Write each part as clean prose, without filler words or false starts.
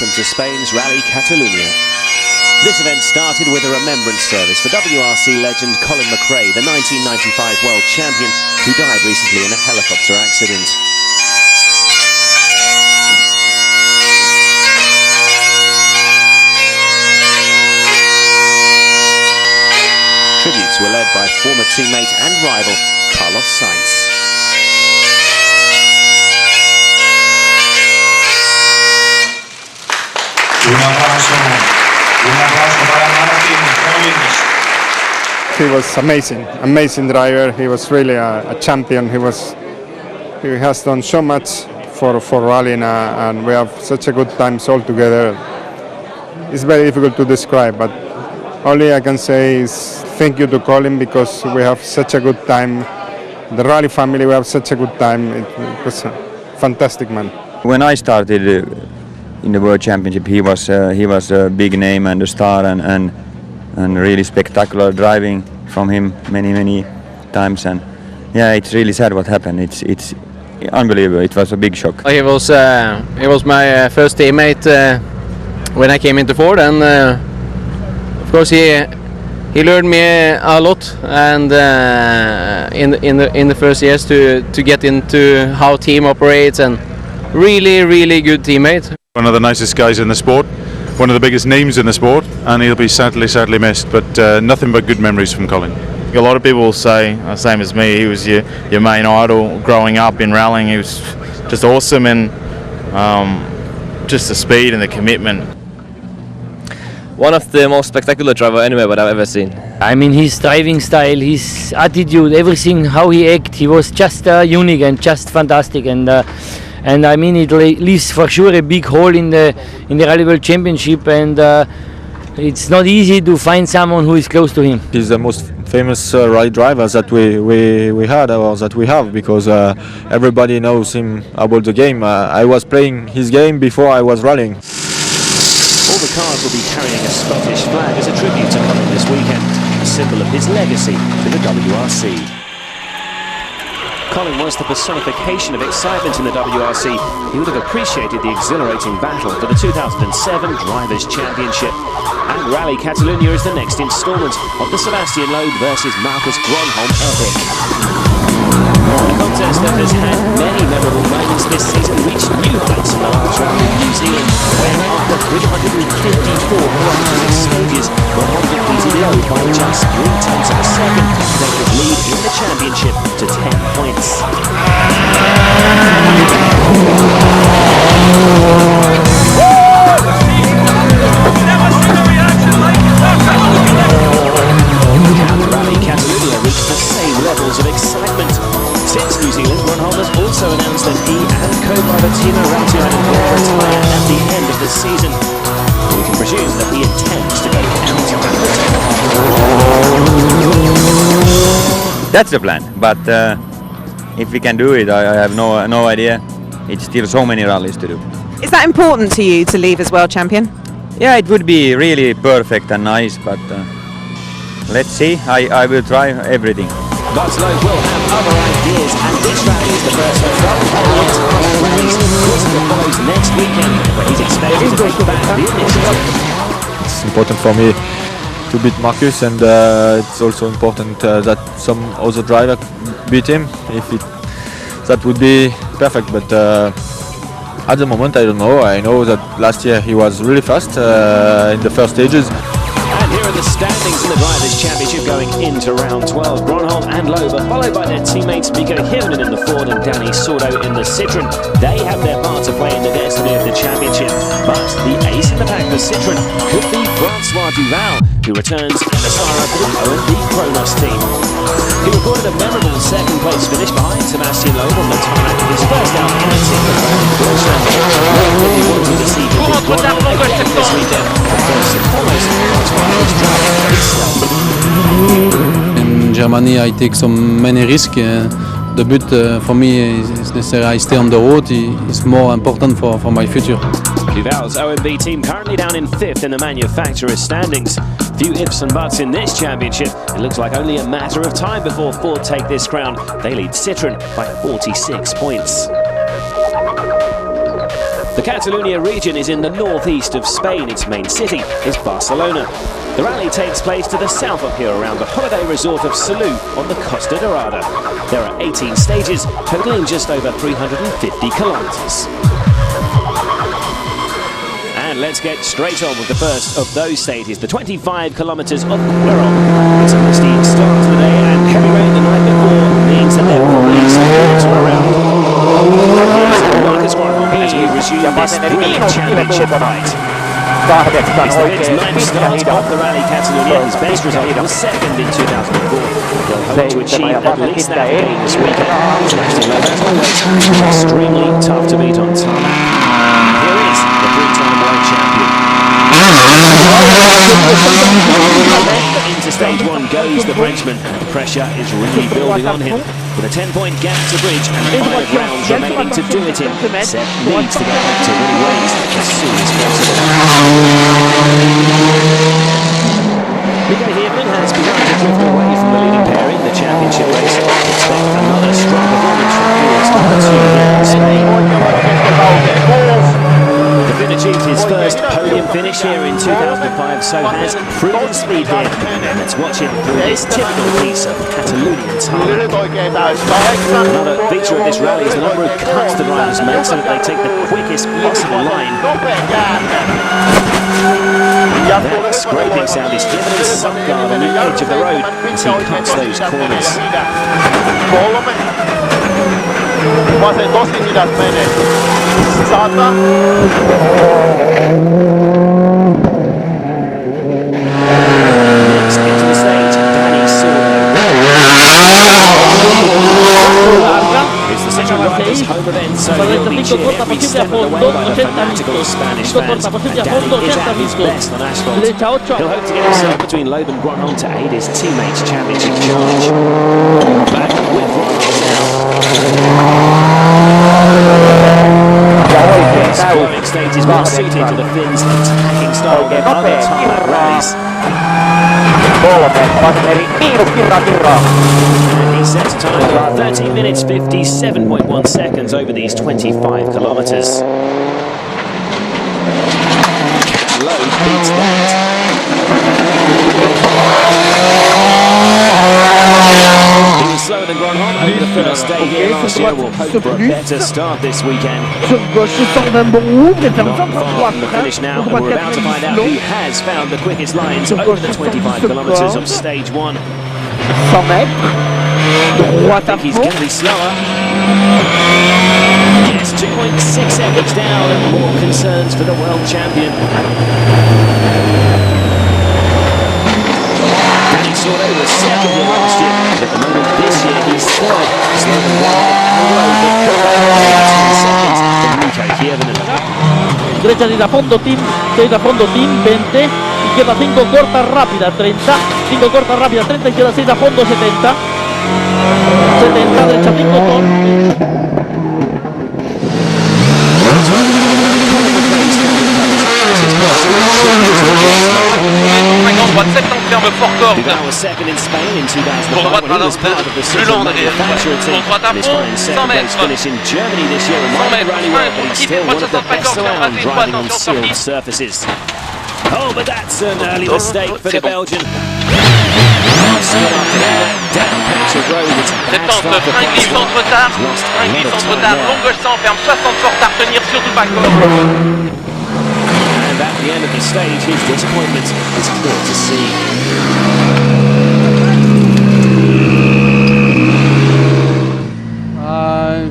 welcome to Spain's Rally Catalunya. This event started with a remembrance service for WRC legend Colin McRae, the 1995 world champion who died recently in a helicopter accident. Tributes were led by former teammate and rival Carlos Sainz. He was amazing driver. He was really a champion. He has done so much for rallying, and we have such a good times all together. It's very difficult to describe, but only I can say is thank you to Colin, because we have such a good time. The rally family, we have such a good time. It was a fantastic man. When I started in the World Championship, he was a big name and a star, and really spectacular driving from him many times. And yeah, it's really sad what happened. It's unbelievable. It was a big shock. He was my first teammate when I came into Ford, and of course he learned me a lot, and in the first years to get into how team operates, and really good teammate. One of the nicest guys in the sport, one of the biggest names in the sport, and he'll be sadly missed, but nothing but good memories from Colin. A lot of people will say, same as me, he was your main idol growing up in rallying. He was just awesome, and just the speed and the commitment. One of the most spectacular driver anyway what I've ever seen. I mean, his driving style, his attitude, everything, how he acted, he was just unique and just fantastic. And I mean, it leaves for sure a big hole in the Rally World Championship, and it's not easy to find someone who is close to him. He's the most famous rally driver that we had, or that we have, because everybody knows him about the game. I was playing his game before I was rallying. All the cars will be carrying a Scottish flag as a tribute to Colin this weekend, a symbol of his legacy to the WRC. Colin was the personification of excitement in the WRC. He would have appreciated the exhilarating battle for the 2007 Drivers' Championship. And Rally Catalunya is the next instalment of the Sebastian Loeb versus Marcus Gronholm epic. A contest that has had many memorable moments this season reached new heights in the last round in New Zealand, where after 354 kilometres of stages, Gronholm defeated Loeb by just 0.3 of a second, taking the lead in the championship to 10 points. Rally Catalunya reached the same levels of excitement. Since New Zealand, Gronholm has also announced that he and co-driver Timo Rautiainen will retire at the end of the season. We can presume that he intends to go counter. That's the plan, but if we can do it, I have no idea. It's still so many rallies to do. Is that important to you to leave as world champion? Yeah, it would be really perfect and nice, but let's see. I will try everything. But Loeb will have other ideas, and this rally is the first of 12 rallies. Corsica follows next weekend, where he's expected to take back the initiative. It's important for me to beat Marcus, and it's also important that some other driver beat him. That would be perfect, but at the moment I don't know. I know that last year he was really fast in the first stages. And here are the standings in the Drivers' Championship going into round 12. Gronholm and Loeb are followed by their teammates Mikko Hirvonen in the Ford and Danny Sordo in the Citroën. They have their part to play in the destiny of the championship. But the ace in the pack for Citroën could be Francois Duval, who returns in the Sara for the OMB Kronos team. He recorded a memorable second-place finish behind Sebastian Loeb on the tarmac in his first outing at the World Championship. He wanted to see him again this weekend. But first and foremost, Francois is driving himself. In Germany, I take so many risks. The but for me is necessary. I stay on the road. It's more important for my future. Duval's OMB team currently down in 5th in the manufacturer's standings. Few ifs and buts in this championship. It looks like only a matter of time before Ford take this crown. They lead Citroën by 46 points. The Catalonia region is in the northeast of Spain. Its main city is Barcelona. The rally takes place to the south of here around the holiday resort of Salou on the Costa Dorada. There are 18 stages, totaling just over 350 kilometres. And let's get straight on with the first of those stages, the 25 kilometres of Gueron. It's a misty start to the day, and heavy rain the night before means that there will be some water around. Here's Marcus Gueron as we resume this brilliant championship fight. It's the Vid's ninth start of the Rally Catalonia. His best result was second in 2004. He'll hope to achieve at least that again this weekend. Sebastian Loeb, as always, extremely tough to beat on tarmac. Here is the three-time world champion. Into stage one goes the Frenchman. The pressure is really building on him. With a 10-point gap to bridge and 5 rounds remaining to do it in, Seth needs to get back to winning ways as soon as possible. Nico Hierman has begun to drift away from the leading pair in the championship race. Expect another strong performance from Felix number 2 here in Spain. The Finn achieved his first podium finish here in 2005, so has proven speed here. And let's watch him through this typical piece of Catalonian tarmac. Another feature of this rally is the number of cuts the drivers make so that they take the quickest possible line. That scraping sound is given in some guard on the edge of the road as he cuts those corners. Next into the stage, Danny Sordo. It's the second rider's home event, so he'll be cheered every step of the way by the fanatical Spanish fans. And Danny is at his best on asphalt. He'll hope to get himself between Loeb and Gronholm to aid his teammates' championship charge. Back with Gronholm now. This scoring stage is more suited to the Finns' attacking style than other tarmac rallies. And he sets a time of 13 minutes 57.1 seconds over these 25 kilometres. Loeb beats that. He was slower than Gronholm over the first day here last year. We'll hope for a better start this weekend. Not far from the finish now, and we're about to find out who has found the quickest lines over the 25 kilometres of stage one. I think he's going to be slower. Yes, 2.6 seconds down, and more concerns for the world champion. Danny Sordo was second here last year, but at the moment this year he's third. Slower than Gronholm and Loeb, but could make 10 seconds from Nico Hierman. Derecha de fondo team 20, izquierda 5 corta rápida 30, 5 corta rápida 30, izquierda 6 a fondo 70, derecha 5 con. Duval was second in Spain in 2005 when he was part of the City manufacturer team. And his fine second place finish in Germany this year reminded Rally World that he's still one of the best around driving on sealed surfaces. Oh, but that's an early mistake for the Belgian. Down patch of road, it's a bad start for class one. Lost a lot of time there. And at the end of the stage, his disappointment is clear to see.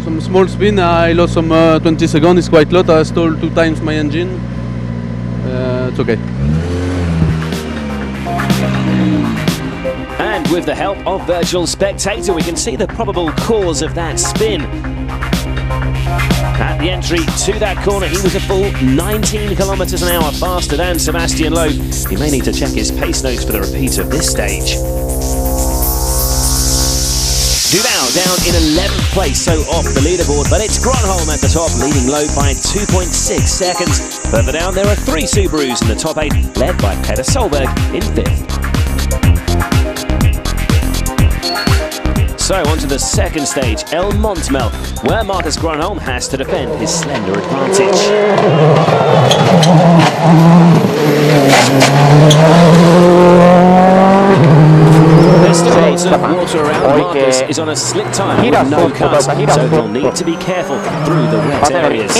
Some small spin, I lost some 20 seconds, it's quite a lot. I stole 2 times my engine. It's okay. And with the help of Virtual Spectator, we can see the probable cause of that spin. At the entry to that corner, he was a full 19 kilometres an hour faster than Sebastian Loeb. He may need to check his pace notes for the repeat of this stage. Duval down in 11th place, so off the leaderboard, but it's Gronholm at the top, leading Loeb by 2.6 seconds. Further down, there are 3 Subarus in the top 8, led by Peter Solberg in 5th. So on to the second stage, El Montmel, where Marcus Gronholm has to defend his slender advantage. There's still lots of water around. Marcus is on a slick tyre with no cuts, so he'll need to be careful through the wet areas.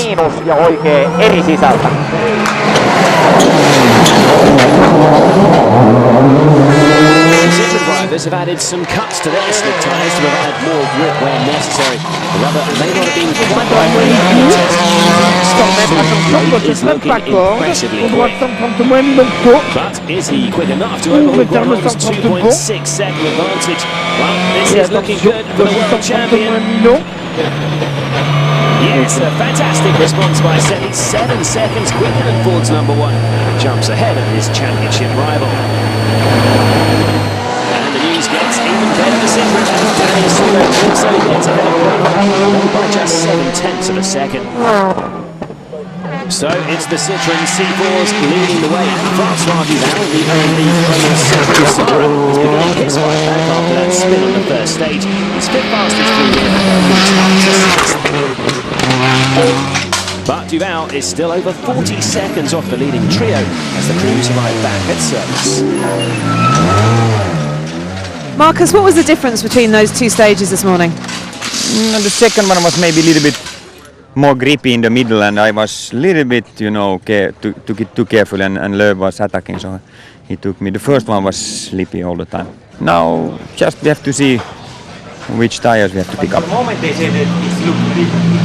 Drivers have added some cuts to their slick tyres to provide more grip where necessary. The rubber may not have been quite right for the test. Is looking impressively quick. But is he quick enough to overhaul Gronholm's 2.6 second advantage? Well, this is looking good for the world champion. Yes, a fantastic response by Seti. 7 seconds quicker than Ford's number 1. Jumps ahead of his championship rival. Gets even better for Citroën, and Danny Sordo also gets ahead of Gronholm by just 7/10 of a second. So it's the Citroën C4s leading the way. Francois Duval, the only Citroën Sahara, is beginning his fight back after that spin on the first stage. He's fifth fastest through here, but Duval is still over 40 seconds off the leading trio as the crews arrive back at service. Marcus, what was the difference between those two stages this morning? The second one was maybe a little bit more grippy in the middle, and I was a little bit, took it too carefully, and Lööf was attacking, so he took me. The first one was slippy all the time. Now, just we have to see which tires we have to pick up. At the moment they say that it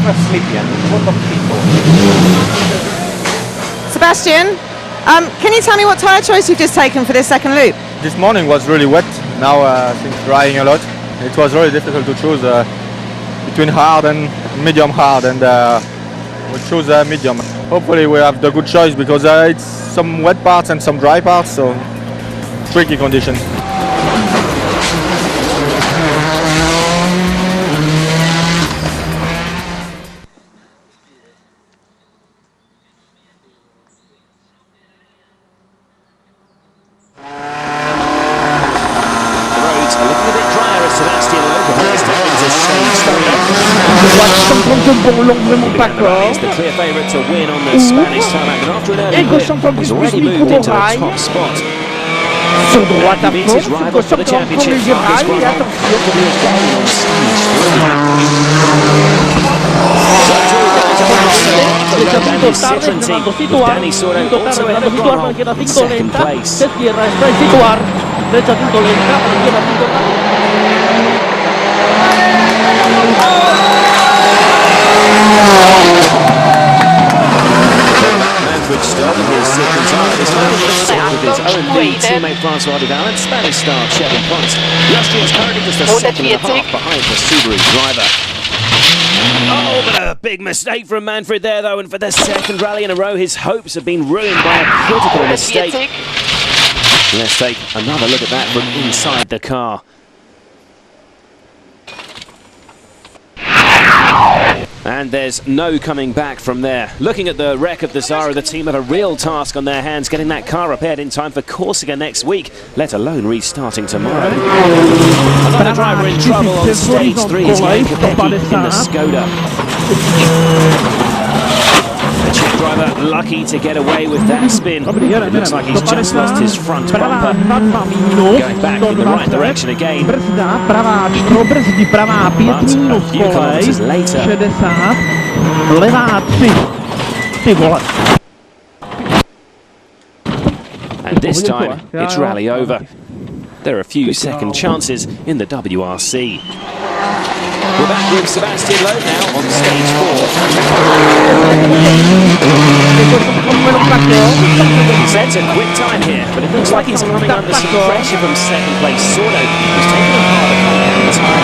was slippy and a lot of people. Sebastian, can you tell me what tyre choice you've just taken for this second loop? This morning was really wet. Now things drying a lot. It was really difficult to choose between hard and medium hard, and we choose medium. Hopefully we have the good choice because it's some wet parts and some dry parts, so tricky conditions. Is the clear favourite to win on the Spanish tarmac, and after an early whip, he's already moved into the top spot. And beats his rival for the championship, Marcus Gronholm, will be again on stage 3. With Danny Sordo also ahead of Gronholm in second place. Manfred Stoll, his second time, is now with his own lead teammate Francois Duval and Spanish star Chevy Pons. The Austrian's currently just a second and a half behind the Subaru driver. Oh, but a big mistake from Manfred there, though, and for the second rally in a row, his hopes have been ruined by a critical mistake. Let's take another look at that from inside the car. And there's no coming back from there. Looking at the wreck of the Zara, the team have a real task on their hands getting that car repaired in time for Corsica next week, let alone restarting tomorrow. Another driver in trouble on stage 3 is Jan Kopecky in the Skoda. The Czech driver lucky to get away with that spin. It looks like he's just lost his front bumper. Going back in the right direction again. But a few kilometres later. And this time, it's rally over. There are a few second chances in the WRC. We're back with Sebastian Lööf now on stage 4. He sets a quick time here, but it looks like he's coming under some pressure from second place Sordo, who's taken a harder compound time.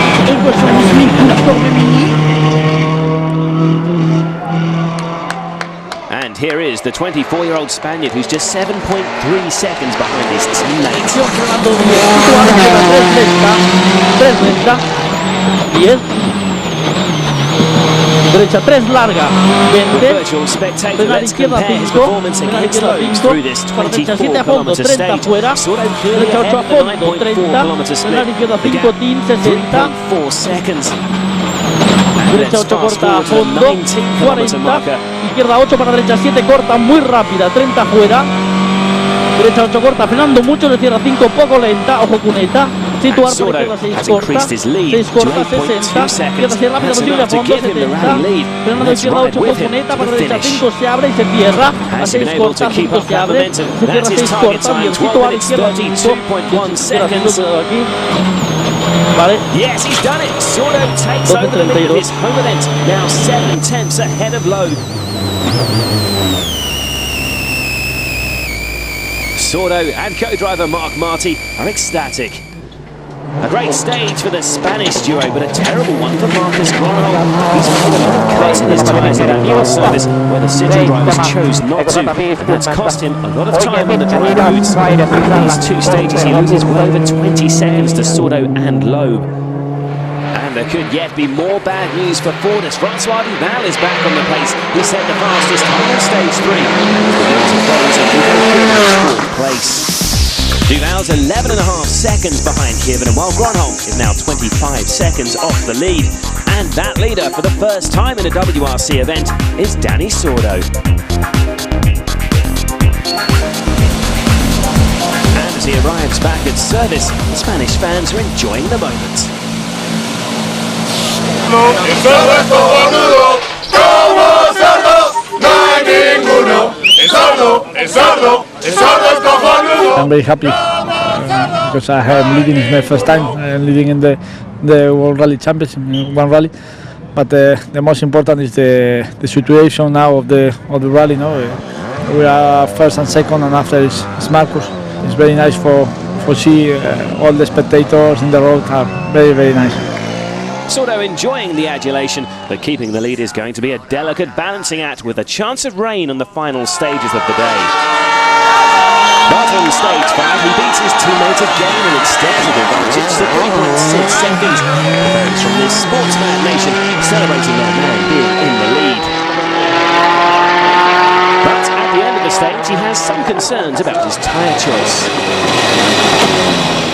And here is the 24-year-old Spaniard who's just 7.3 seconds behind his teammate. Derecha 3 larga, 20. Virtual spectator, Penal let's izquierda compare his 5. performance Penal against izquierda Loeb's 5. through this Para derecha 7 a 24 fondo, kilometre 30 stage. fuera. Sort of clearly Derecha 8 a ahead of the fondo, 9.4 30. kilometre split. Penal izquierda The 5, gap, Team 60. 3.4 seconds. Derecha 8 corta a fondo, 40. Izquierda 8 para derecha 7 corta, muy rápida, 30 fuera. Derecha 8 corta, frenando mucho, le cierra 5 poco lenta, ojo cuneta. Situar por izquierda 6 corta, 6 corta, 60. Izquierda 6 rápida posible a fondo, 70. Frenando izquierda 8 por cuneta, para derecha 5 se abre y se cierra. A 6 corta, 5 se abre, se cierra 6 corta, bien, situar izquierda 5. Izquierda 5, cuidado aquí. Vale. Yes, he's done it. Sordo takes over the lead of his home event. Now 7 tenths ahead of Loeb. Sordo and co-driver Mark Marty are ecstatic. A great stage for the Spanish duo, but a terrible one for Marcus Gronholm. He's made a lot of cuts in his tyres at that US service, where the city drivers chose not to. And that's cost him a lot of time on the dry roads. In these 2 stages, he loses well over 20 seconds to Sordo and Loeb. And there could yet be more bad news for Ford as Francois Duval is back on the pace. He set the fastest time in stage 3. And the 4th place. Duval's 11.5 seconds behind Kiervan, while Gronholm is now 25 seconds off the lead. And that leader for the first time in a WRC event is Danny Sordo. And as he arrives back at service, the Spanish fans are enjoying the moment. I'm very happy because I'm leading. It's my first time leading in the World Rally Championship in one rally. But the most important is the situation now of the rally. No, we are first and second, and after is Marcus. It's very nice for see all the spectators in the road are very nice. Sordo enjoying the adulation, but keeping the lead is going to be a delicate balancing act with a chance of rain on the final stages of the day. But on stage 5, he beats his teammate again and extends the advantage to 3.6 seconds. The fans from this sportsman nation celebrating their man being in the lead. But at the end of the stage, he has some concerns about his tyre choice.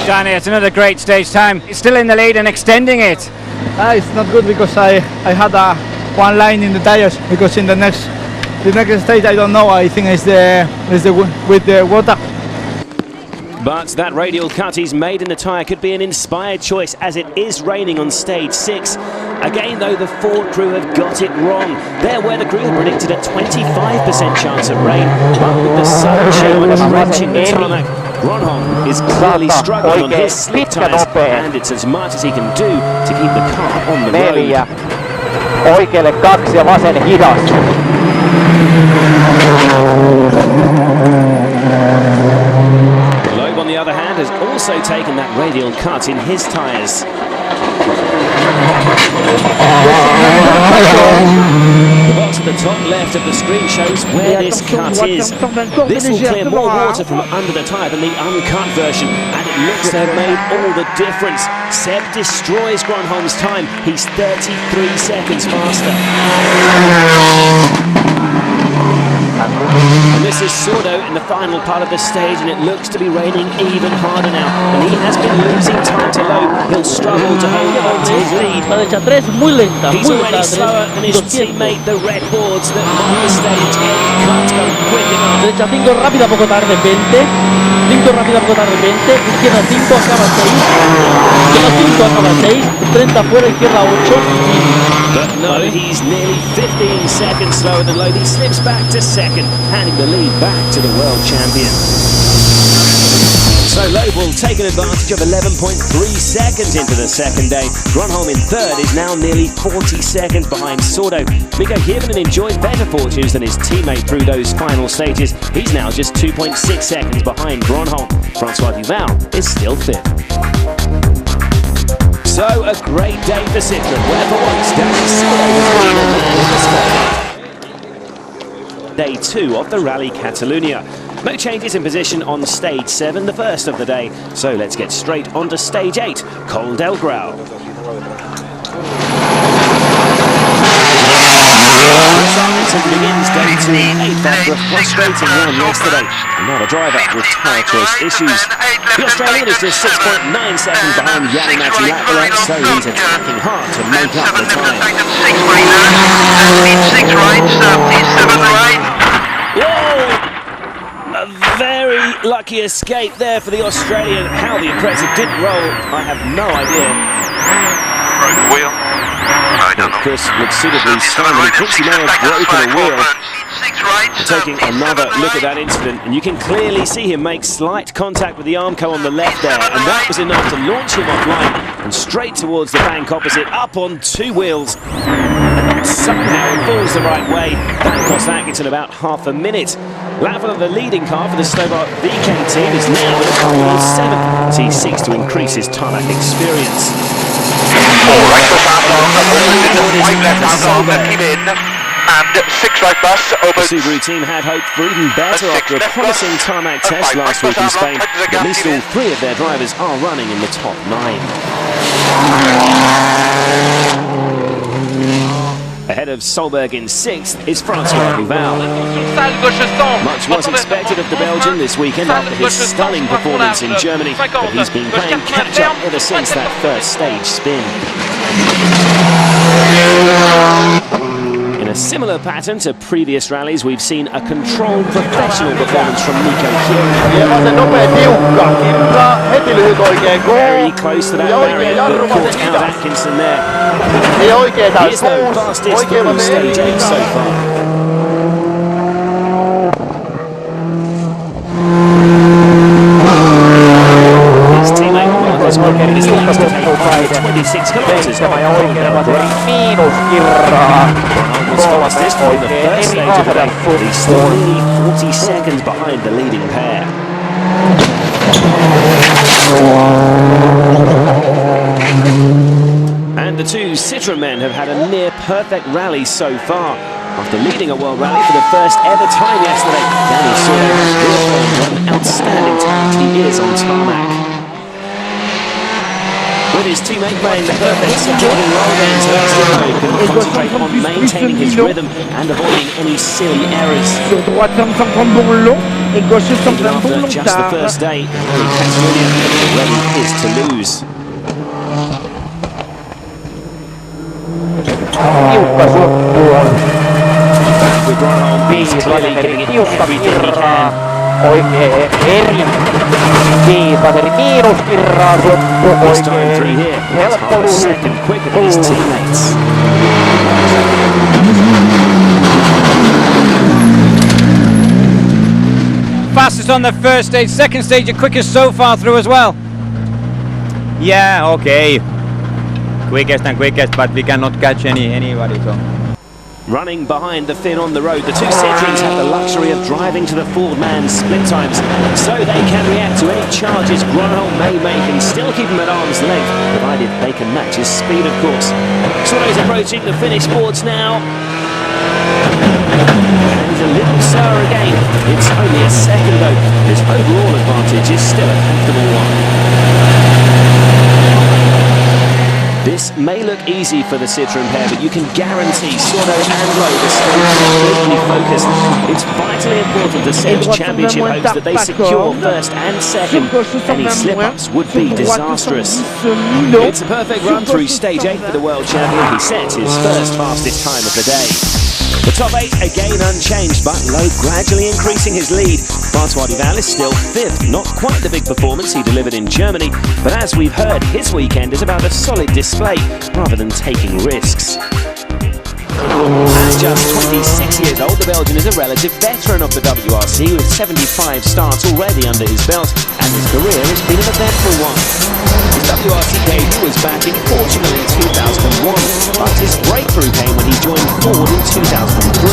Danny, it's another great stage time. He's still in the lead and extending it. It's not good because I had one line in the tires because in the next stage I don't know. I think it's with the water. But that radial cut he's made in the tyre could be an inspired choice as it is raining on stage 6. Again though, the Ford crew have got it wrong. There where the crew had predicted a 25% chance of rain, but with the sun shower drenching the tarmac, Gronholm is clearly struggling on his slick tyres, and it's as much as he can do to keep the car on the road. Oikealle 2 ja vasen hidas. Loeb, on the other hand, has also taken that radial cut in his tyres. The box at the top left of the screen shows where this cut is. This will clear more water from under the tyre than the uncut version, and it looks to have made all the difference. Seb destroys Gronholm's time. He's 33 seconds faster. And this is Sordo in the final part of the stage, and it looks to be raining even harder now. And he has been losing time to Loeb. He'll struggle to hold on to his lead. He's already slower than his teammate, the red boards that mark the stage. He can't go quick enough. Derecha 5 rápida, poco tarde, 20. 5 rápida, poco tarde, 20. Izquierda 5, acaba 6. Izquierda 5, acaba 6. 30 fuera, izquierda 8. But no, he's nearly 15 seconds slower than Loeb. He slips back to second, handing the lead back to the world champion. So Loeb will take an advantage of 11.3 seconds into the second day. Gronholm in third is now nearly 40 seconds behind Sordo. Mikko Hirvonen enjoyed better fortunes than his teammate through those final stages. He's now just 2.6 seconds behind Gronholm. Francois Duval is still fifth. So a great day for Citroën, where for once Danny Sordo was the real man in the sport. Day 2 of the Rally Catalunya. No changes in position on stage 7, the first of the day. So let's get straight onto stage 8, Col del Grau. Hamilton begins day 2 in 8th after a frustrating run yesterday. Another driver with tyre choice issues. The Australian is just 6.9 seconds behind Jari-Matti Latvala, so he's attacking hard to make up the time. 6 right, 37 right. Whoa! A very lucky escape there for the Australian. How the impressive didn't roll, I have no idea. Broke wheel. I don't know. Chris looks suitably strong, but he thinks he may have broken a wheel. Taking another look at that incident, and you can clearly see him make slight contact with the Armco on the left there, and that was enough to launch him offline and straight towards the bank opposite, up on 2 wheels. Somehow it falls the right way. That cost Atkinson about half a minute. Latvala, the leading car for the Stobart VK team, is now at a comfortable 7th as he seeks to increase his tarmac experience. And 6 right bus over. The Subaru team had hoped for even better after a promising tarmac test last week in Spain. At least all 3 of their drivers are running in the top 9. Ahead of Solberg in 6th is Francois Duval. Much was expected of the Belgian this weekend after his stunning performance in Germany, but he's been playing catch-up ever since that first stage spin. In a similar pattern to previous rallies, we've seen a controlled professional performance from Nico Kieran. Very close to that barrier, but caught out Atkinson there. He is the fastest through stage 8 so far. His teammate Marcus Marquez is last to take 26 kilometres was fastest from the first stage of the day. He's still nearly 40 seconds behind the leading pair. And the 2 Citroën men have had a near-perfect rally so far. After leading a World Rally for the first ever time yesterday, Danny Sordo has reaffirmed what an outstanding talent he is on tarmac. With his teammate playing the perfect supporting role then, Sebastian can concentrate on maintaining his rhythm and avoiding any silly errors. Even after just the first day, Catalonia already is to lose. With Ronald, he's clearly giving it everything he can. This time through here, it's half a second quicker than his teammates. Fastest on the first stage, second stage the quickest so far through as well. Yeah, okay. Quickest and quickest, but we cannot catch anybody, so. Running behind the Finn on the road, the 2 Citroëns have the luxury of driving to the Ford-man's split times, so they can react to any charges Gronholm may make and still keep him at arm's length, provided they can match his speed, of course. Sordo's approaching the finish boards now. And he's a little slower again. It's only a second though. His overall advantage is still a comfortable one. This may look easy for the Citroën pair, but you can guarantee Sordo and Loeb are still completely focused. It's vitally important to Seb's championship hopes that they secure first and second. Any slip-ups would be disastrous. It's a perfect run through stage 8 for the world champion. He sets his first fastest time of the day. The top 8 again unchanged, but Loeb gradually increasing his lead. Francois Duval is still 5th, not quite the big performance he delivered in Germany, but as we've heard, his weekend is about a solid display rather than taking risks. At just 26 years old, the Belgian is a relative veteran of the WRC with 75 starts already under his belt, and his career has been an eventful one. His WRC debut was back in Portugal in 2001, but his breakthrough came when he joined Ford in 2003,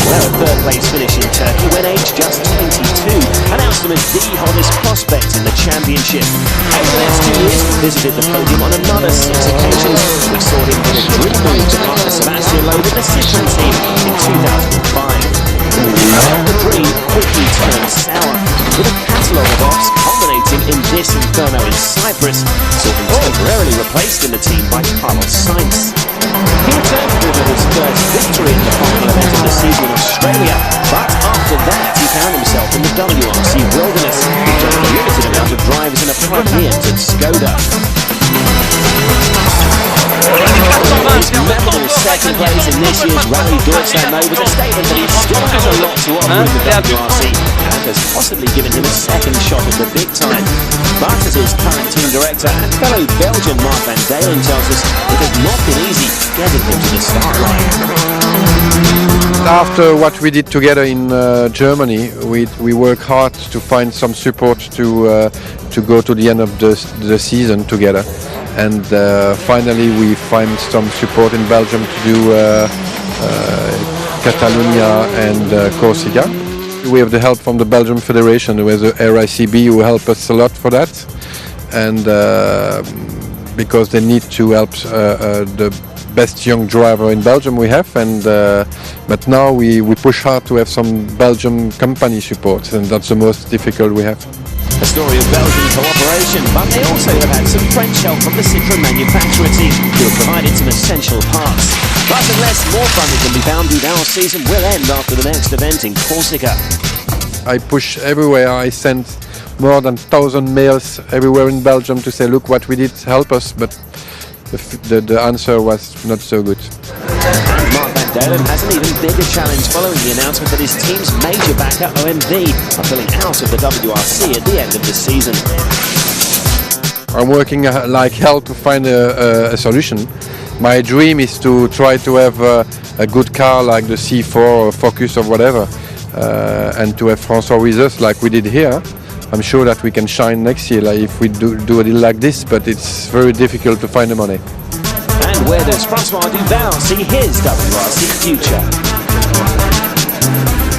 where a third-place finish in Turkey when aged just 22 announced him as the hottest prospect in the championship. Over the next 2 years, he visited the podium on another 6 occasions, which saw him win a dream move to partner Sebastian Loeb with the Citroën team in 2005. The dream quickly turned sour, with a catalogue of offs culminating in this This inferno in Cyprus saw him temporarily replaced in the team by Carlos Sainz. He returned for his first victory in the final event of the season in Australia, but after that he found himself in the WRC wilderness with just a limited amount of drivers in a front-entered Skoda. His memorable second place in this year's Rally Deutschland though was a statement that he still has a lot to offer in the WRC and has possibly given him a second shot at the big time. But as his current team director and fellow Belgian Mark van Dalen tells us, it has not been easy getting him to the start line. After what we did together in Germany, we work hard to find some support to go to the end of the season together. And finally we find some support in Belgium to do Catalonia and Corsica. We have the help from the Belgium Federation, who has a RICB, who help us a lot for that. And because they need to help the best young driver in Belgium we have, and but now we push hard to have some Belgium company support, and that's the most difficult we have. A story of Belgian cooperation, but they also have had some French help from the Citroën manufacturer team who have provided some essential parts. But unless more funding can be found, our season will end after the next event in Corsica. I push everywhere. I sent more than 1,000 mails everywhere in Belgium to say, look what we did, help us, but the answer was not so good. And Mark van Dalen has an even bigger challenge following the announcement that his team's major backer, OMV, are pulling out of the WRC at the end of the season. I'm working like hell to find a solution. My dream is to try to have a good car like the C4 or Focus or whatever, and to have François with us like we did here. I'm sure that we can shine next year if we do a deal like this, but it's very difficult to find the money. And where does François Duval see his WRC future?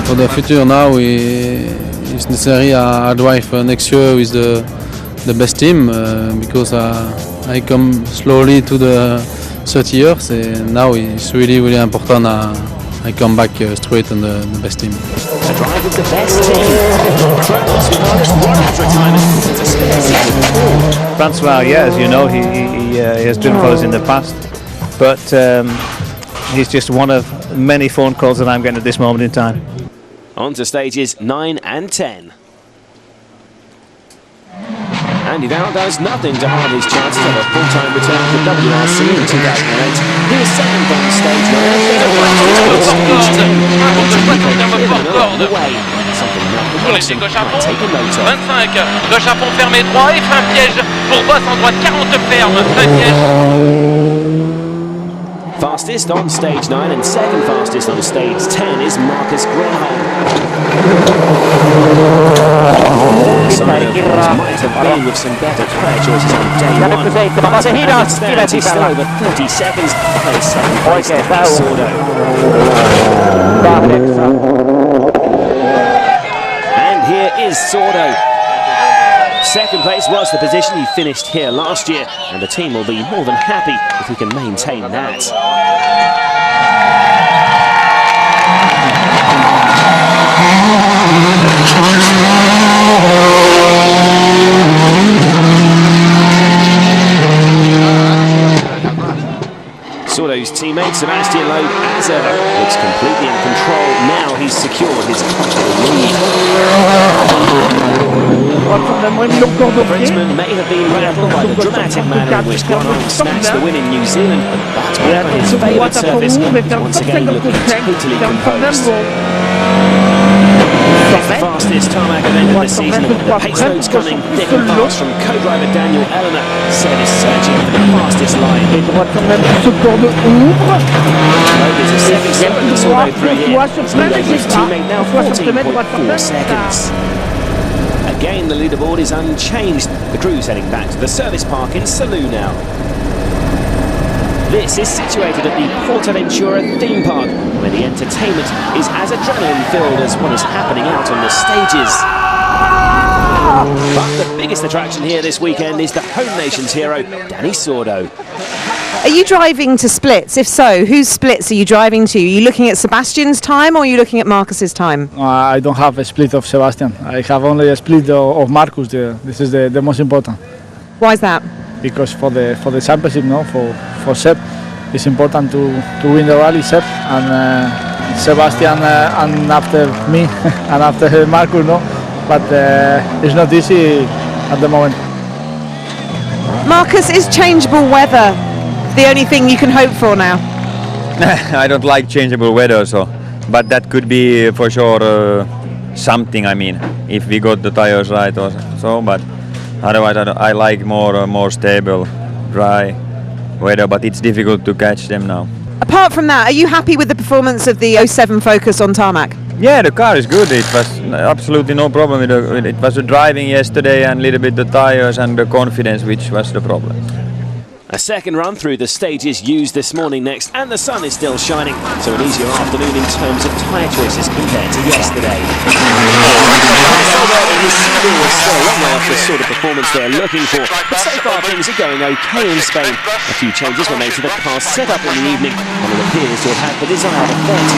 For the future now, it's necessary I drive next year with the best team because I come slowly to the 30 years, and now it's really important I come back straight on the best team. A drive with the best team. Troubles with Marcus Ronald's retirement. It's a spare season. Francois, yeah, as you know, he has driven for us in the past, but he's just one of many phone calls that I'm getting at this moment in time. On to stages 9 and 10. Andy Val does nothing to harm his chances of a full-time return to the WRC in 2008. He was second on stage 25, gauche à fond fermé droit et frein piège pour Boss en droite, 40 ferme, frein piège. Fastest on stage 9 and second fastest on stage 10 is Marcus Grenholm. Might have been with some better tyre choices on day one. But as it stands, he's still over 30 seconds behind second place Sordo. And here is Sordo. Second place was the position he finished here last year, and the team will be more than happy if he can maintain that. Sordo's teammate Sebastian Loeb, as ever, looks completely in control. Now he's secured his comfortable lead. The Frenchman may have been rattled by the dramatic manner in which Grenholm snatched the win in New Zealand, but on his favoured surface, he's once again looking totally composed. It's the fastest tarmac event of the season. The pace notes coming thick and fast from co-driver Daniel Elena. Seb is searching for the fastest line. There's a 7-second to Sordo through here. He's leading his teammate now 14.4 seconds. Again, the leaderboard is unchanged. The crew's heading back to the service park in Salou now. This is situated at the Portaventura theme park, where the entertainment is as adrenaline-filled as what is happening out on the stages. But the biggest attraction here this weekend is the home nation's hero, Danny Sordo. Are you driving to splits? If so, whose splits are you driving to? Are you looking at Sebastian's time or are you looking at Marcus's time? I don't have a split of Sebastian. I have only a split of Marcus. This is the most important. Why is that? Because for the championship, no, for Seb, it's important to win the rally, Seb, and Sebastian, and after me, and after Marcus, no. But it's not easy at the moment. Marcus, is changeable weather the only thing you can hope for now? I don't like changeable weather, but that could be for sure something. I mean, if we got the tires right or so, but otherwise I like more stable, dry weather. But it's difficult to catch them now. Apart from that, are you happy with the performance of the 07 Focus on tarmac? Yeah, the car is good. It was absolutely no problem with it. Was the driving yesterday and a little bit the tires and the confidence, which was the problem. A second run through the stages used this morning next, and the sun is still shining, so an easier afternoon in terms of tyre choices compared to yesterday. His CV is still a long way off the sort of performance they're looking for, but so far things are going okay in Spain. A few changes were made to the car setup in the evening, and it appears to have had the desired effect.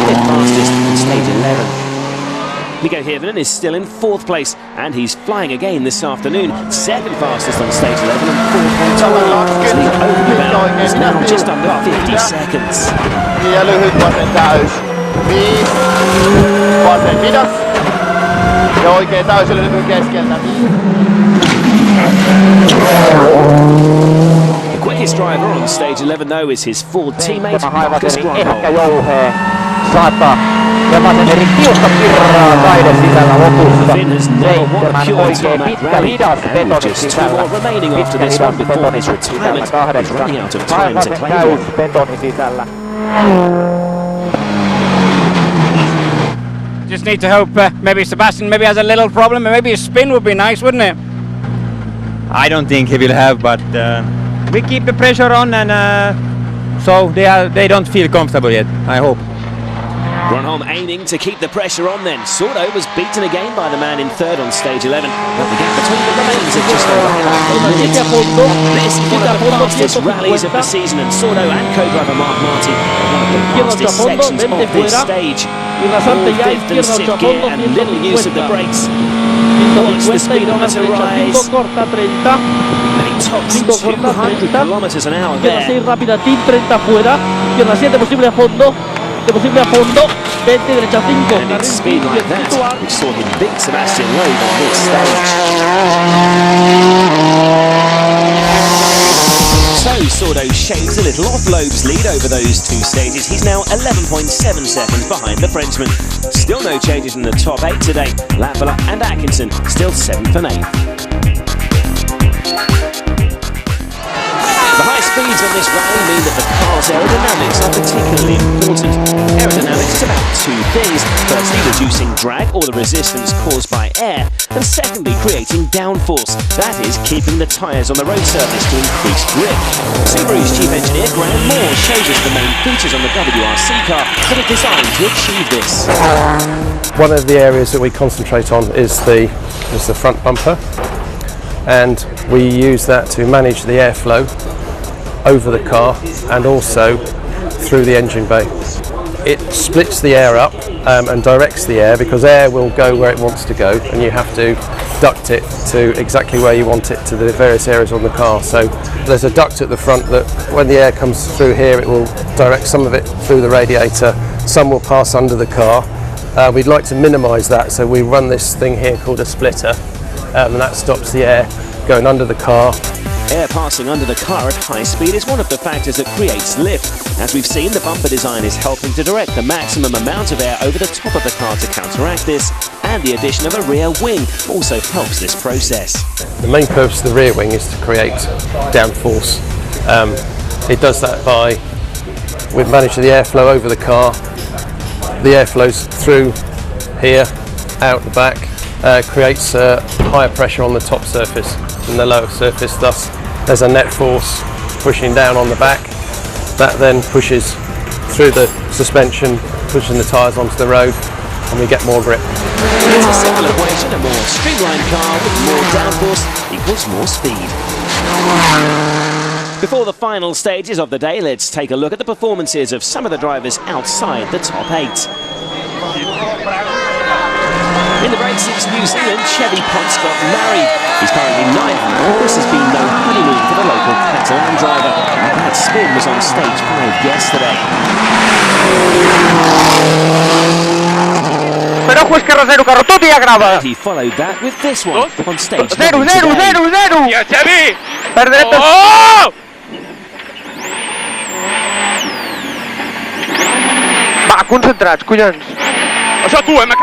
Fifth fastest on stage 11. Nico Hirvonen is still in 4th place, and he's flying again this afternoon. 2nd fastest on stage 11 and 4.2. His lead over the bound is now just under 50 seconds. Ja lyhyt vasen täys. 5. Vasen hidas. Ja oikein täysillä lyhy keskeltä. The quickest driver on stage 11 though is his Ford teammate Marcus Ehkä jouhee. Saattaa. Ja vasen tiukka kirraa kaiden sisällä lopussa. 7 oikein pitkä hidas betoni sisällä. Pitkä hidas betoni sisällä 8 täys betoni sisällä. Just need to hope maybe Sebastian maybe has a little problem, and maybe a spin would be nice, wouldn't it? I don't think he will have, but we keep the pressure on, and so they don't feel comfortable yet, I hope. Grönholm aiming to keep the pressure on then. Sordo was beaten again by the man in 3rd on stage 11, but the gap between them remains at just over half a minute. This is one of the fastest rallies of the season, and Sordo and co-driver Mark Martin are one of the fastest sections of this stage. All 5th and 6th gear and little use of the brakes. Watch the speedometer rise. They tops 200 kilometers an hour there. Izquierda 6 rápida, Team 30 fuera. Izquierda 7 posible a fondo. Posible a fondo, 20, derecha 5. And it's speed like that, we saw him beat Sebastian Loeb on this stage. So Sordo shaves a little off Loeb's lead over those 2 stages. He's now 11.7 seconds behind the Frenchman. Still no changes in the top 8 today. Lampeler and Atkinson still 7th and 8th. The high speeds on this rally mean that the car's aerodynamics are particularly important. Aerodynamics is about 2 things. Firstly, reducing drag or the resistance caused by air, and secondly, creating downforce. That is, keeping the tyres on the road surface to increase grip. Subaru's chief engineer, Graham Moore, shows us the main features on the WRC car that are designed to achieve this. One of the areas that we concentrate on is the front bumper, and we use that to manage the airflow over the car and also through the engine bay. It splits the air up and directs the air, because air will go where it wants to go, and you have to duct it to exactly where you want it, to the various areas on the car. So there's a duct at the front that when the air comes through here, it will direct some of it through the radiator, some will pass under the car. We'd like to minimise that, so we run this thing here called a splitter, and that stops the air going under the car. Air passing under the car at high speed is one of the factors that creates lift. As we've seen, the bumper design is helping to direct the maximum amount of air over the top of the car to counteract this, and the addition of a rear wing also helps this process. The main purpose of the rear wing is to create downforce. It does that by, we've managed the airflow over the car. The air flows through here, out the back, creates higher pressure on the top surface than the lower surface, thus there's a net force pushing down on the back. That then pushes through the suspension, pushing the tyres onto the road, and we get more grip. It's a simple equation, a more streamlined car with more downforce equals more speed. Before the final stages of the day, let's take a look at the performances of some of the drivers outside the top 8. In the race, it's New Zealand, Chevy Ponce got married. He's currently 9th, and this has been no honeymoon for the local Catalan driver. That spin was on stage 5 yesterday. Però juez carro 0, carro tot i agrava. He followed that with this one on stage 0, 9 0, today. 0, 0. Ja, Chevy! Per dreta. Oh! Va, concentrats, collons. Això tu, m***.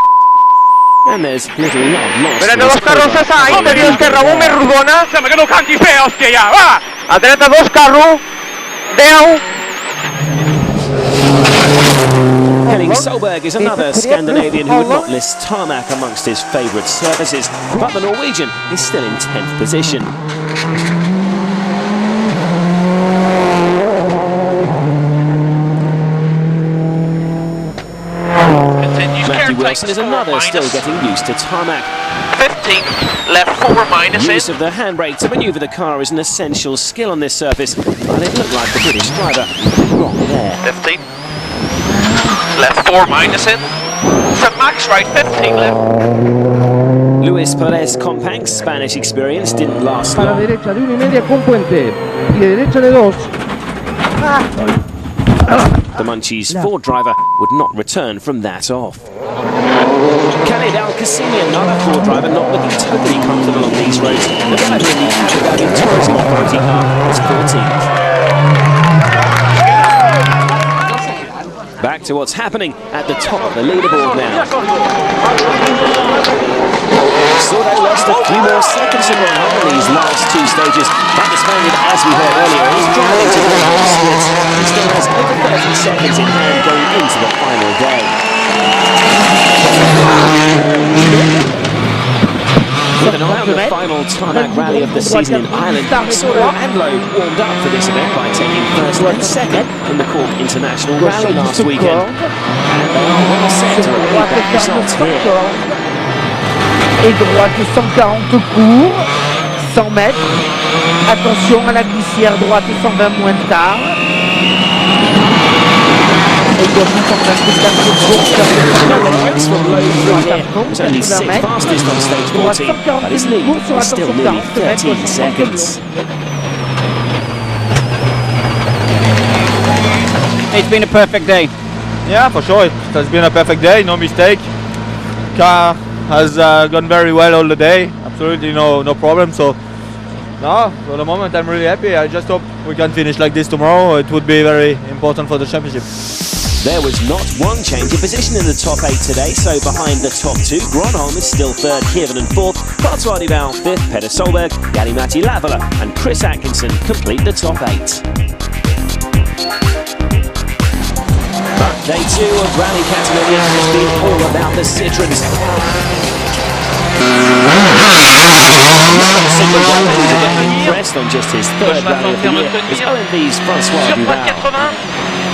And there's little love lost. Dreta dos carros a sa, interior esquerra 1 més rodona. Sembla que no cantis bé, hòstia, ja, va! A dreta 2 carro, 10. Henning Solberg is another Scandinavian who would not list tarmac amongst his favourite surfaces, but the Norwegian is still in 10th position. Matthew Wilson is another still getting used to tarmac. 15th, left 4 minus Use of the handbrake to manoeuvre the car is an essential skill on this surface, but it looked like the British driver was wrong there. 15. Left 4 minus in. From max right, 15 left. Luis Perez Compact's Spanish experience didn't last Para long. derecha de 1,5 con puente y de derecha de 2. The Munchies Ford driver would not return from that off. Khalid Al-Qasimi, another Ford driver, not looking totally comfortable on these roads. The driver in the Abu Dhabi Tourism Authority car was 14th. Back to what's happening at the top of the leaderboard now. Sordo lost a few more seconds to run on these last 2 stages, but the Spaniard, as we heard earlier, is driving to the final splits. He still has over 30 seconds in hand going into the final day. With an eye on the final tarmac rally of the season in Ireland, Sordo and Loeb warmed up for this event by taking first and second in the Cork International Rally last weekend. And they are well set to repeat that result here. Et droite de 140 court, 100 mètres. Attention à la glissière droite et 120 moins de quart. It's from Loeb through here. It's only 6th fastest on stage 14, but his lead is still nearly 13 seconds. It's been a perfect day. Yeah, for sure. It has been a perfect day, no mistake. Car has gone very well all the day. Absolutely no problem. So, no, for the moment I'm really happy. I just hope we can finish like this tomorrow. It would be very important for the championship. There was not one change of position in the top 8 today, so behind the top 2, Gronholm is still 3rd, Kiernan 4th, Francois Duval 5th, Peter Solberg, Jari-Matti Lavala and Chris Atkinson complete the top 8. But day 2 of Rally Catalonia has been all about the Citroens. Single driver who's again impressed on just his 3rd rally of the year is OMV's Francois Duval.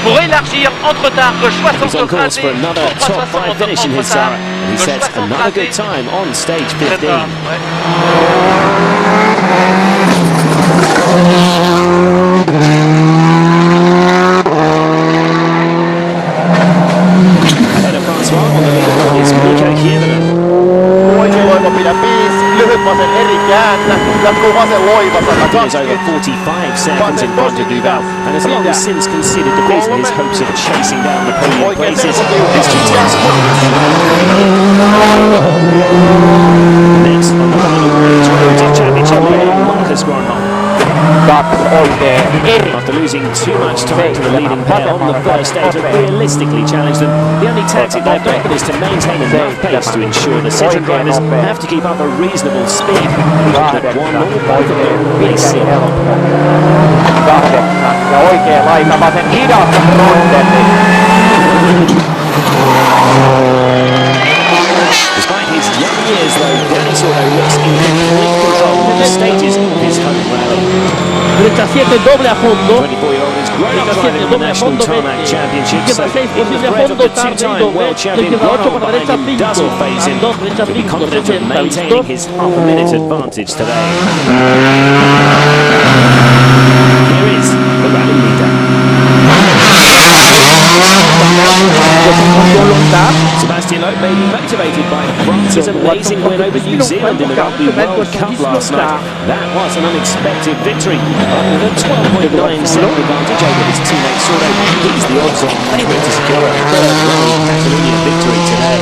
Pour élargir entre tard gauche 60 He's on course for another top 5 finish in his Sara, and he sets another good time on stage 15. Ahead of Francois on the leaderboard is Mikko Kiernan. Is over 45 seconds in front of Duval and has long since conceded defeat in his hopes of chasing down the podium places. Next on the final World Automotive Championship leader, Marcus Gronholm. After losing too much time to the leading pair on the first stage and realistically challenged them, the only tactic they've got is to maintain enough pace to ensure the Citroen drivers have to keep up a reasonable speed. That one or both of them may see help. Despite his young years though, Danny Sordo looks in complete control of the stages of his home rally. Derecha 7, doble a fondo. 24-year-old is Grown up driving on the National Tarmac Championship, so in the threat of the two-time world champion Gronholm behind him doesn't faze him. He'll be confident of maintaining his half-a-minute advantage today. Here is the rally leader. Sebastian Loeb may be motivated by France's amazing win over New Zealand in the Rugby World Cup last night. That was an unexpected victory. With a 12.9 second advantage over his teammate Sordo, he's the odds-on favourite to secure a third Rally Catalunya victory today.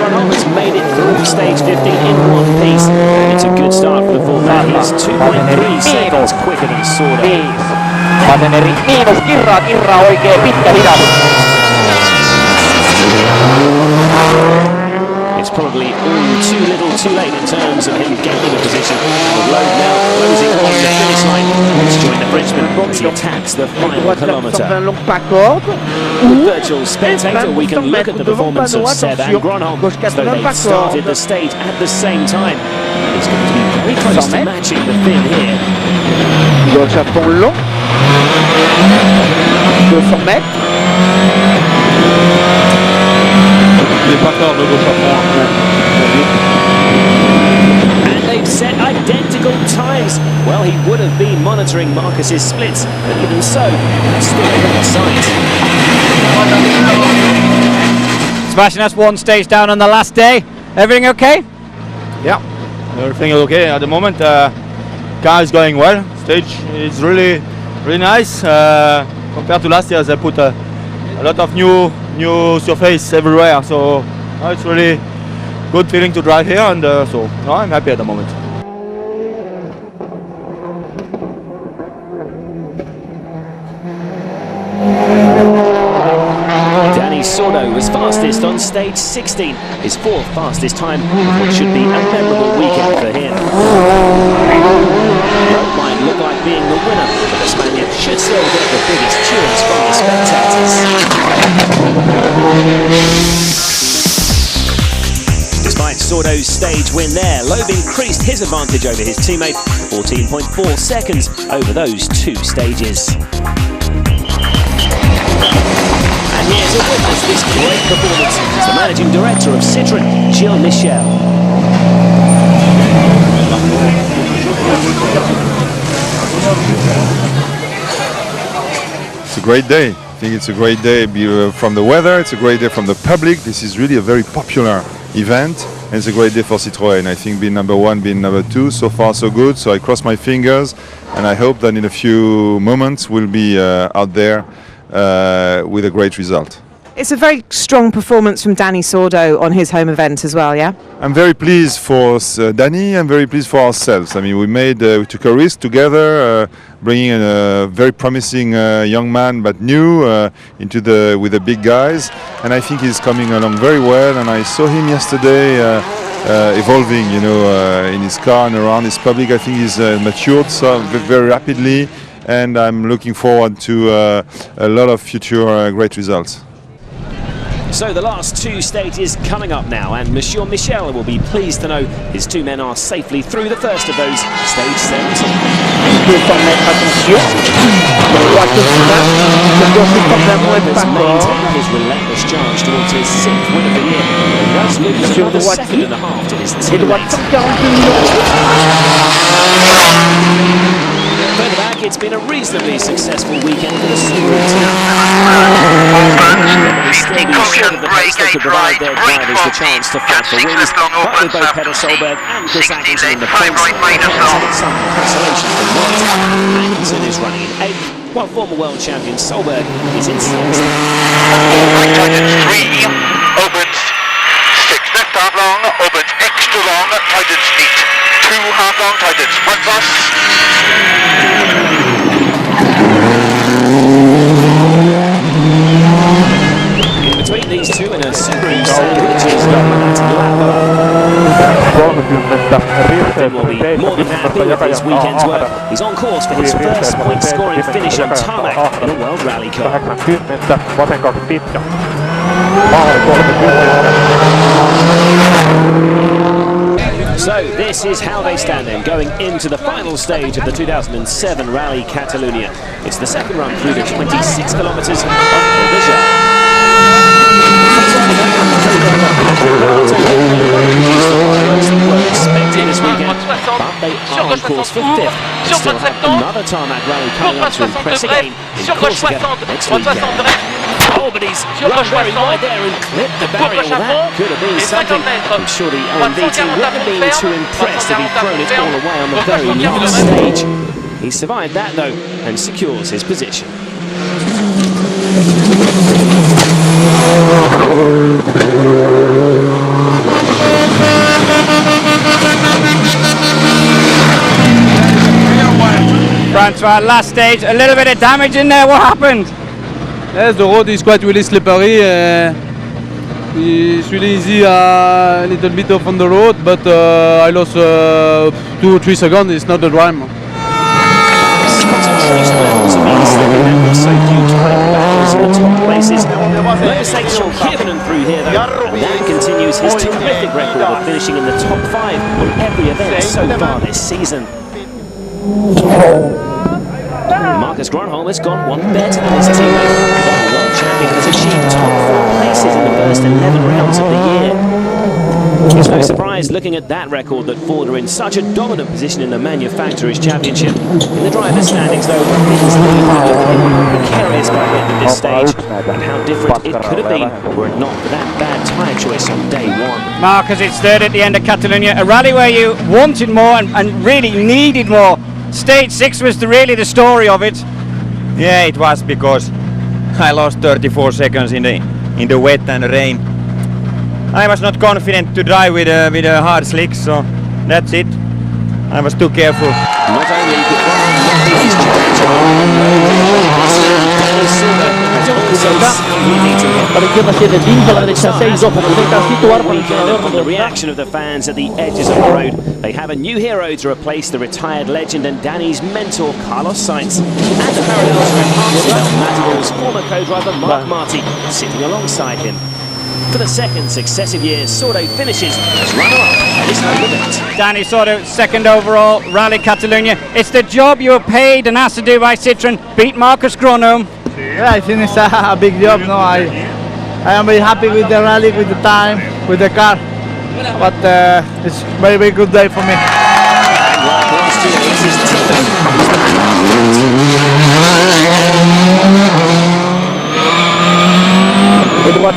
Gronholm has made it through stage 15 in one piece, and it's a good start for the fullback. He's 2.3 seconds quicker than Sordo. Pateneri miinus, Kirraa oikein pitkä hidas. It's probably all too little too late in terms of him gaining a position. With Loeb now closing on the finish line. Let's join the Frenchman as he attacks the final kilometre. With virtual spectator, we can look at the performance of Seb and Gronholm as though they started the stage at the same time. He's going to be very close to matching the Finn here. Gauche à fond long. 200 mètres. Il n'est pas fort de gauche à fond. And they've set identical times. Well, he would have been monitoring Marcus's splits, but even so, that's still in sight. Sebastian, that's one stage down on the last day. Everything okay? Yeah, everything is okay at the moment. Car is going well. Stage is really nice. Compared to last year, they put a lot of new surface everywhere. So it's really good feeling to drive here, and so I'm happy at the moment. Sordo was fastest on stage 16, his fourth fastest time, what should be a memorable weekend for him. Loeb might look like being the winner, but the Spaniard should still get the biggest cheers from the spectators. Despite Sordo's stage win there, Loeb increased his advantage over his teammate, 14.4 seconds over those two stages. And here's a witness this great performance. It's the managing director of Citroën, Gilles Michel. It's a great day. I think it's a great day from the weather, it's a great day from the public. This is really a very popular event, and it's a great day for Citroën. I think being number one, being number two, so far so good. So I cross my fingers, and I hope that in a few moments we'll be out there with a great result. It's a very strong performance from Danny Sordo on his home event as well, yeah? I'm very pleased for Danny. I'm very pleased for ourselves. I mean, we took a risk together, bringing in a very promising young man, but new, with the big guys, and I think he's coming along very well. And I saw him yesterday evolving, in his car and around his public. I think he's matured so very rapidly, and I'm looking forward to a lot of future great results. So the last two stages coming up now, and Monsieur Michel will be pleased to know his two men are safely through the first of those, stage 17. Has maintained his relentless charge towards his 6th win of the year. He does lose another second and a half to his teammate. Further back, it's been a reasonably successful weekend for the Subaru team. They still be short of the pace that could provide their drivers the chance to fight for wins, but with both Peter Solberg and Chris Atkinson in the points, they can take some consolation from that. Atkinson is running in 8th, while former world champion Solberg is in 6th. Opens 6 left half long, opens extra long, tightens neat. 2 half long tightens, front bus. In between these two in a Subaru sandwich is Finn will be more than happy with his weekend's work. He's on course for his first point-scoring finish on tarmac in a World Rally Car. So this is how they stand then, going into the final stage of the 2007 Rally Catalunya. It's the second run through the 26 kilometres of were expected this weekend, but they are on course for fifth. Still have another tarmac rally coming up to impress again in Corsica next weekend. Oh, but he's run very wide there and clipped the barrier. Well, that could have been something. I'm sure the OMV team wouldn't have been too impressed if he'd thrown it all away on the very last stage. He survived that though and secures his position. Francois, last stage, a little bit of damage in there. What happened? Yes, the road is quite really slippery. It's really easy, a little bit off on the road, but I lost 2 or 3 seconds. It's not the drama. So few time battles in the top places. No mistakes from Kivinen through here though, and that continues his terrific record of finishing in the top 5 on every event so far this season. Marcus Gronholm has gone one better than his teammate. The world champion has achieved top 4 places in the first 11 rounds of the year. It's no surprise looking at that record that Ford are in such a dominant position in the Manufacturers' Championship. In the drivers' standings though, things look precarious by the end of this stage, and how different it could have been were it not for that bad tyre choice on day 1. Marcus, it's third at the end of Catalunya, a rally where you wanted more and really needed more. Stage 6 was really the story of it. Yeah, it was, because I lost 34 seconds in the wet and rain. I was not confident to drive with a hard slick, so that's it. I was too careful. Not only could his the reaction of the fans at the edges of the road. They have a new hero to replace the retired legend and Danny's mentor Carlos Sainz, and a parallel to enhance Matador's former co-driver Mark Marty sitting alongside him. For the second successive year, Sordo finishes as runner-up at his home event. Danny Sordo, second overall, Rally Catalunya. It's the job you were paid and asked to do by Citroën. Beat Marcus Gronholm. Yeah, I think it's a big job. No, I am very happy with the rally, with the time, with the car. But it's a very, very good day for me.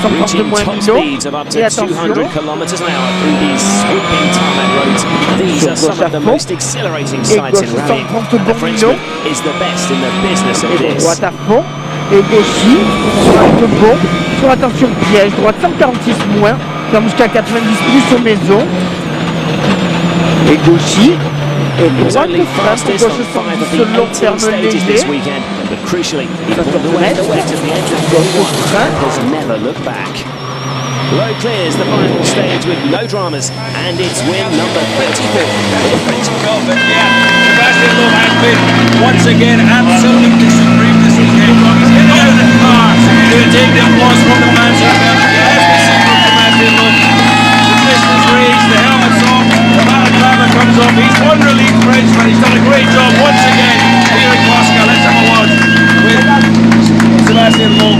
Reaching top speeds of up to 200 kilometers an hour through these sweeping tarmac roads. These are some of the most exhilarating sights in rallying. The Frenchman is the best in the business of this. Droite à fond, et gauchis, sur un peu bon, sur attention piège, droite 146 moins, comme jusqu'à 90 plus aux maisons. Et gauchis, et droite de frein pour gauche 70 sur long terme léger. But crucially, he pulled away the wet at the end of Group 1 and has never looked back. Road clears the final stage with no dramas, and it's win number 34. Sebastian Loeb has been once again absolutely supreme this weekend. He's getting out of the car to take the applause from the fans. As we see from Sebastian Loeb, the distance raised, the helmet's off, the balaclava comes off. He's one relief Frenchman. He's done a great job once again here in Corsica. Let's have a word with Sebastian Loeb.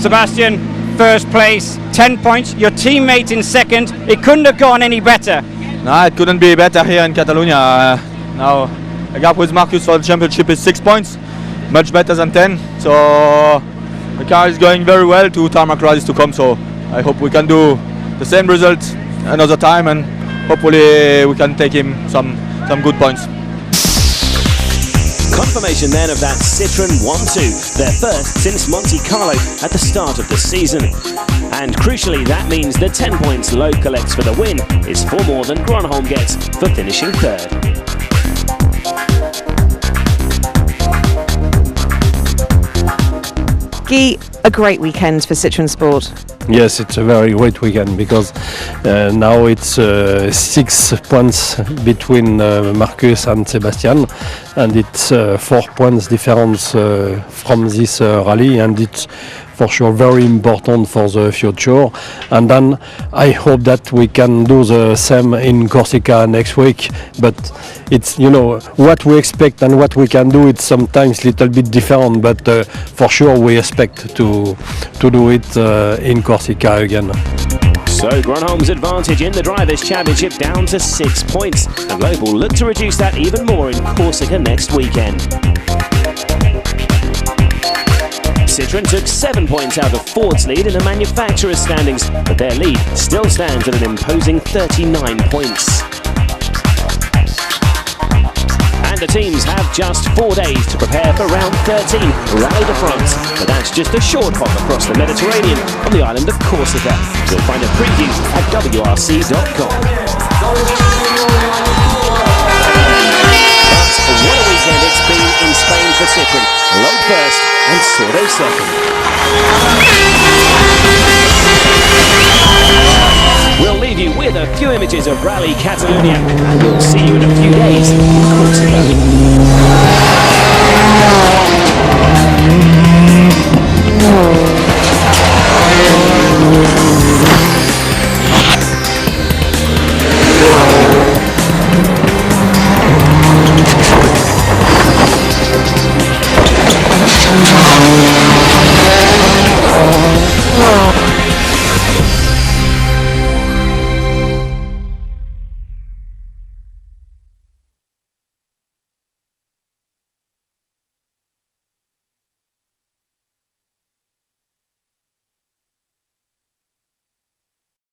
Sebastian, first place, 10 points. Your teammate in second. It couldn't have gone any better. No, it couldn't be better here in Catalonia. Now, the gap with Marcus for the championship is 6 points, much better than 10. So the car is going very well. 2 tarmac rallies to come. So I hope we can do the same result another time, and hopefully we can take him some good points. Confirmation then of that Citroën 1-2, their first since Monte Carlo at the start of the season. And crucially, that means the 10 points Loeb collects for the win is 4 more than Gronholm gets for finishing third. Guy, a great weekend for Citroën Sport. Yes, it's a very great weekend, because now it's 6 points between Marcus and Sebastian, and it's 4 points difference from this rally, and it's for sure very important for the future. And then I hope that we can do the same in Corsica next week. But it's, you know, what we expect and what we can do, it's sometimes a little bit different, but for sure we expect to do it in Corsica again. So Gronholm's advantage in the Drivers' Championship down to 6 points, and Loeb will look to reduce that even more in Corsica next weekend. Citroën took 7 points out of Ford's lead in the manufacturer's standings, but their lead still stands at an imposing 39 points. And the teams have just 4 days to prepare for round 13, Rally de France, but that's just a short hop across the Mediterranean on the island of Corsica. You'll find a preview at WRC.com. But what a weekend it's been in Spain for Citroën. Loeb first and Sordo second. We'll leave you with a few images of Rally Catalunya, and we'll see you in a few days.